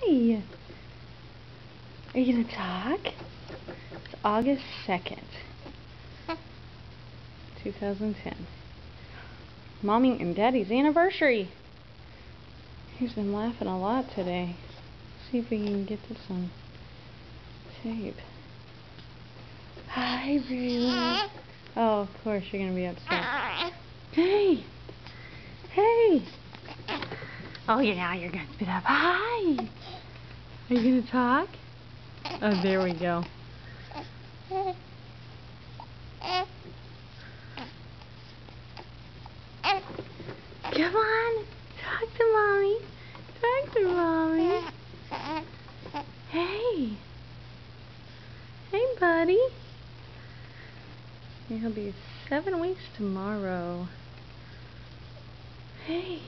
Hi. Are you gonna talk? It's August 2nd, 2010. Mommy and Daddy's anniversary. He's been laughing a lot today. See if we can get this on tape. Hi, baby. Oh, of course you're gonna be upset. Hey. Hey. Oh, yeah, now you're gonna spit up. Hi. Are you gonna talk? Oh, there we go. Come on. Talk to Mommy. Talk to Mommy. Hey. Hey, buddy. He'll be 7 weeks tomorrow. Hey.